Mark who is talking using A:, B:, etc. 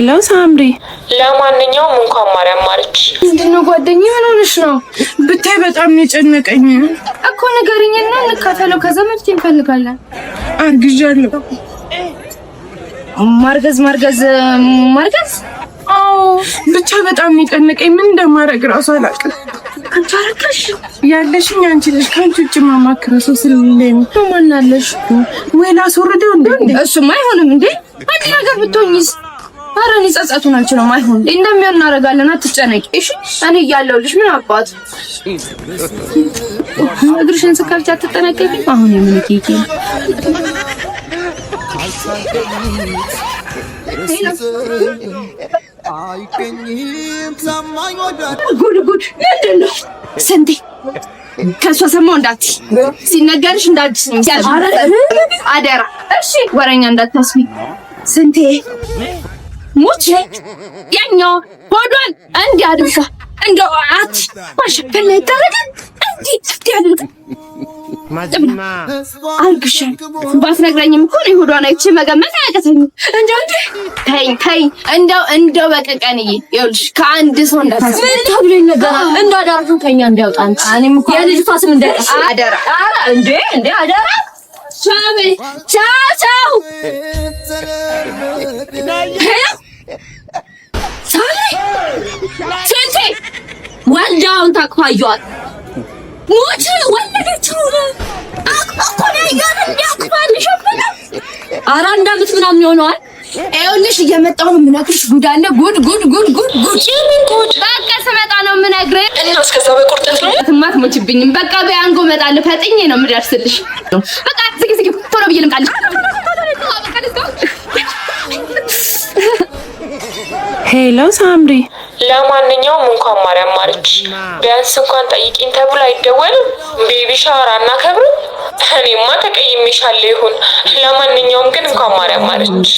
A: ሄሎ ሳምሪ፣
B: ለማንኛውም እንኳን ማርያም ማረች።
A: ምንድነው ጓደኛ ሆነሽ ነው? ብታይ በጣም የጨነቀኝ
C: እኮ ንገሪኝና እንካፈለው። ከዛ መፍትሄ እንፈልጋለን።
A: አርግዣለሁ።
C: ማርገዝ?
A: አዎ፣ ብቻ በጣም የጨነቀኝ ምን እንደማደርግ እራሱ አላውቅም።
C: አንቺ አረጋሽ
A: ያለሽኝ አንቺ ልጅ ካንቺ ውጭ ማማክረው ሰው ስለሌለኝ ነው።
C: ማን አለሽ?
A: ወይ ላስወርደው እንዴ?
C: እሱማ አይሆንም እንዴ። አንድ ነገር ብትሆኝስ? ኧረ እኔ ጸጸቱን አልችልም። አይሆን እንደሚሆን እናደርጋለን። አትጨነቂ እሺ። እኔ እያለሁልሽ ምን አባት እግርሽን ስካልቻ አትጠነቀቂ። አሁን የምንኬኪ ጉድ ምንድን ነው? ስንቴ ከሷ ሰማሁ እንዳትዪ፣ ሲነገርሽ እንዳትዪ አደራ። እሺ ወሬኛ እንዳታስቢ። ስንቴ ሙቼ ያኛው ሆዷን እንዲህ አድርጋ እንደው ማሸፈን ላይ ታረጋ እንዲህ አድርጋ አልግሻል። ባትነግረኝም እኮ ነው ሆዷን አይቼ መገመት አያቅተኝም። ተይኝ እንደው በቀቀንዬ ይኸውልሽ ከአንድ ሰው እንዳታስቢ። ምን ተብሎኝ ነገር እንዳዳራሹ ከኛ እንዲያውጣን እኔም እኮ የልጅቷ ስም እንዳይጠፋ አደራ። እንዴ አደራ። ቻው ስንቴ ወልዳውን ታቅፋጇል። ሞት ወለደችው እኮ ነገር እንዲያቅፋልሽ ኧረ አንድ ዓመት ምናምን ይሆነዋል። ይኸውልሽ እየመጣሁ የምነግርሽ ጉድ አለ። ጉድ በቃ ስመጣ ነው የምነግርሽ።
B: እና እስከዛ በቁርጠት ነው
C: አትሞችብኝም። በቃ በያንጎ እመጣለሁ። ፈጥኜ ነው የምደርስልሽ። በቃ ዝጊ ቶሎ ብዬ ልምጣልሽ።
A: ሄሎ ሳምሪ፣
B: ለማንኛውም እንኳን ማርያም ማረች። ቢያንስ እንኳን ጠይቂኝ ተብሎ አይደወልም? ቤቢ ሻወር አናከብርም? እኔማ ተቀይሜሻለሁ ይሁን። ለማንኛውም ግን እንኳን ማርያም ማረች።